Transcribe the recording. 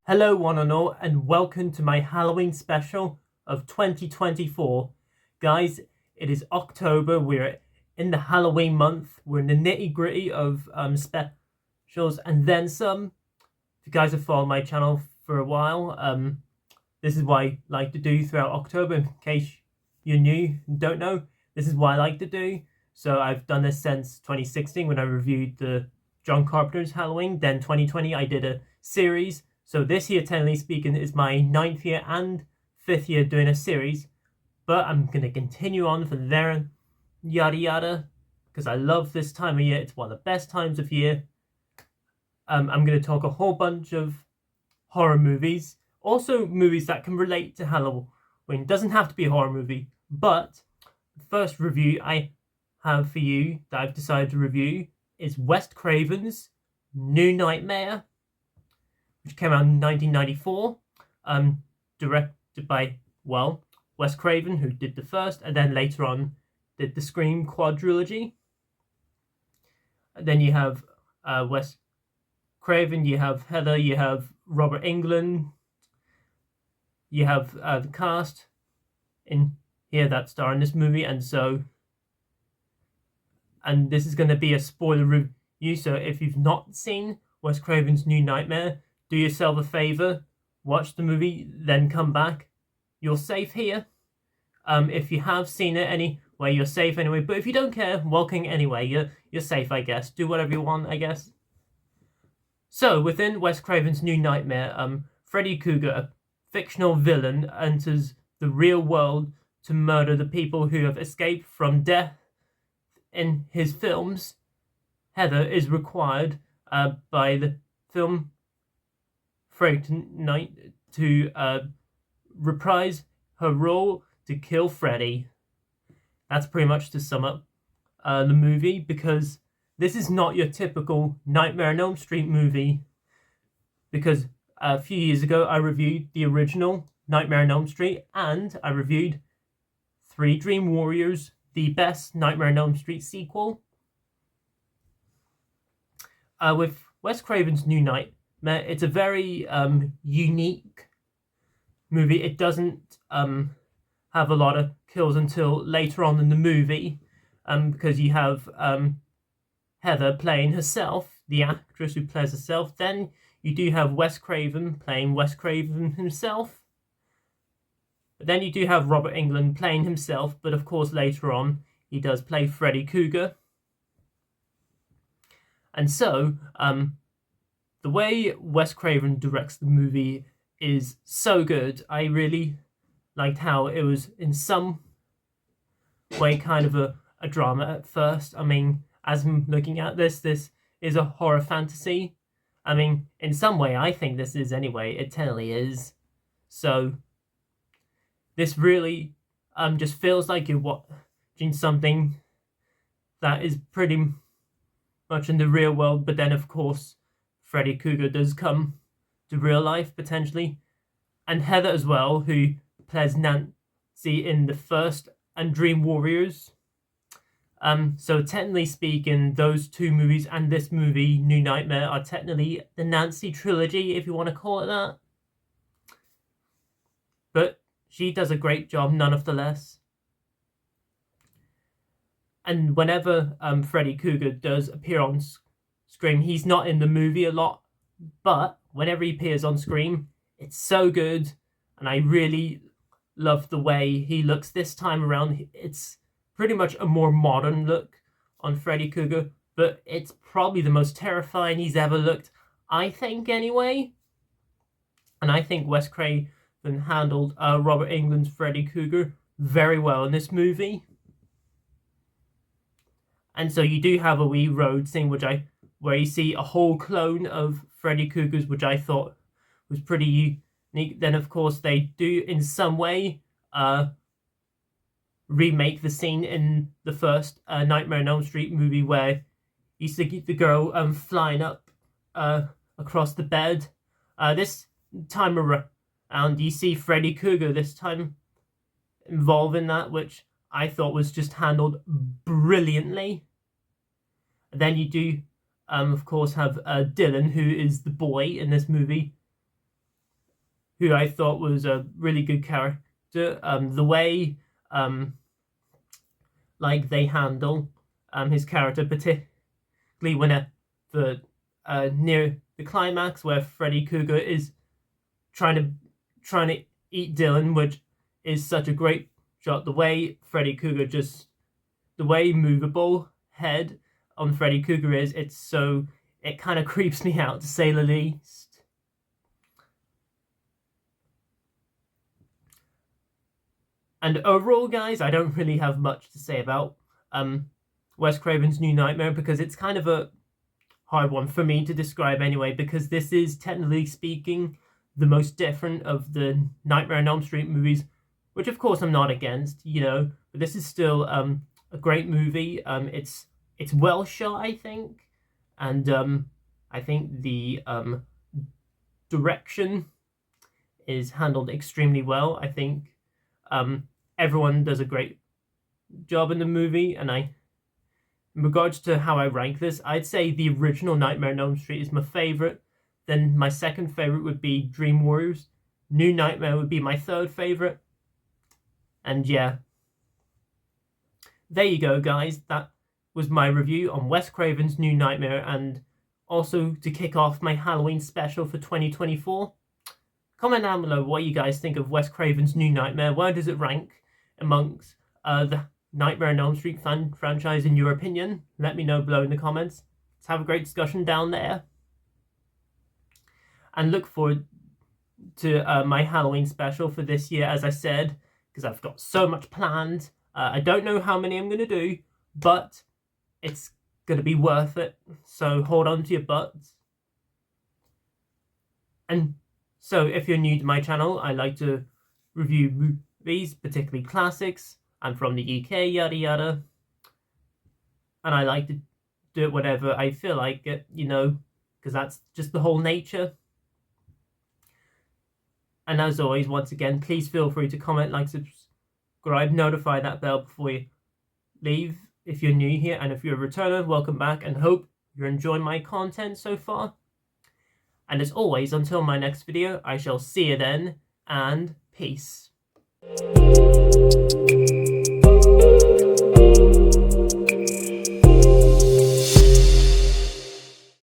Hello one and all, and welcome to my Halloween special of 2024. Guys, it is October, we're in the Halloween month, we're in the nitty gritty of specials and then some. If you guys have followed my channel for a while, this is what I like to do throughout October. In case you're new and don't know, this is what I like to do. So I've done this since 2016 when I reviewed the John Carpenter's Halloween. Then 2020 I did a series. So this year, technically speaking, is my 9th year and 5th year doing a series. But I'm going to continue on for there, yada yada, because I love this time of year. It's one of the best times of year. I'm going to talk a whole bunch of horror movies. Also movies that can relate to Halloween. It doesn't have to be a horror movie. But the first review I have for you that I've decided to review is Wes Craven's New Nightmare, which came out in 1994, directed by, Wes Craven, who did the first, and then later on did the Scream quadrilogy. And then you have Wes Craven, you have Heather, you have Robert Englund, you have the cast in here that star in this movie, and this is going to be a spoiler review, so if you've not seen Wes Craven's New Nightmare, do yourself a favor, watch the movie, then come back. You're safe here. If you have seen it anyway, you're safe anyway. But if you don't care, welcome anyway. You're safe, I guess. Do whatever you want, I guess. So, within Wes Craven's New Nightmare, Freddy Krueger, a fictional villain, enters the real world to murder the people who have escaped from death. In his films, Heather is required by the film Fright Night to reprise her role to kill Freddy. That's pretty much to sum up the movie, because this is not your typical Nightmare on Elm Street movie, because a few years ago I reviewed the original Nightmare on Elm Street, and I reviewed 3 Dream Warriors, the best Nightmare on Elm Street sequel. With Wes Craven's New Nightmare, it's a very unique movie. It doesn't have a lot of kills until later on in the movie, because you have Heather playing herself, the actress who plays herself. Then you do have Wes Craven playing Wes Craven himself. But then you do have Robert Englund playing himself, but of course later on he does play Freddy Krueger. And so, the way Wes Craven directs the movie is so good. I really liked how it was in some way kind of a drama at first. I mean, as I'm looking at this is a horror fantasy. I mean, in some way I think this is anyway. It totally is. So this really just feels like you're watching something that is pretty much in the real world, but then of course Freddy Krueger does come to real life, potentially. And Heather as well, who plays Nancy in the first and Dream Warriors. So technically speaking, those 2 movies and this movie, New Nightmare, are technically the Nancy trilogy, if you want to call it that. But she does a great job, none of the less. And whenever Freddy Krueger does appear on Scream, he's not in the movie a lot, but whenever he appears on screen, it's so good, and I really love the way he looks this time around. It's pretty much a more modern look on Freddy Krueger, but it's probably the most terrifying he's ever looked, I think, anyway. And I think Wes Craven handled Robert Englund's Freddy Krueger very well in this movie. And so you do have a wee road scene, where you see a whole clone of Freddy Krueger's, which I thought was pretty unique. Then, of course, they do in some way remake the scene in the first Nightmare on Elm Street movie, where you see the girl flying up across the bed. This time around, you see Freddy Krueger this time involved in that, which I thought was just handled brilliantly. And then you do of course, have Dylan, who is the boy in this movie, who I thought was a really good character. The way like they handle his character, particularly when the near the climax where Freddy Krueger is trying to eat Dylan, which is such a great shot. The way Freddy Krueger the way movable head on Freddy Krueger is, it kind of creeps me out, to say the least. And overall, guys, I don't really have much to say about Wes Craven's New Nightmare, because it's kind of a hard one for me to describe anyway, because this is, technically speaking, the most different of the Nightmare on Elm Street movies, which of course I'm not against, but this is still a great movie. It's well shot, I think, and I think the direction is handled extremely well. I think everyone does a great job in the movie, and in regards to how I rank this, I'd say the original Nightmare on Elm Street is my favorite. Then my second favorite would be Dream Warriors. New Nightmare would be my third favorite. And yeah, there you go, guys. That was my review on Wes Craven's New Nightmare, and also to kick off my Halloween special for 2024. Comment down below what you guys think of Wes Craven's New Nightmare. Where does it rank amongst the Nightmare on Elm Street franchise in your opinion? Let me know below in the comments. Let's have a great discussion down there. And look forward to my Halloween special for this year, as I said, because I've got so much planned. I don't know how many I'm going to do, but it's going to be worth it. So hold on to your butts. And so if you're new to my channel, I like to review movies, particularly classics. I'm from the UK, yada yada. And I like to do it whenever I feel like it, because that's just the whole nature. And as always, once again, please feel free to comment, like, subscribe, notify that bell before you leave if you're new here. And if you're a returner, welcome back, and hope you're enjoying my content so far. And as always, until my next video, I shall see you then, and peace.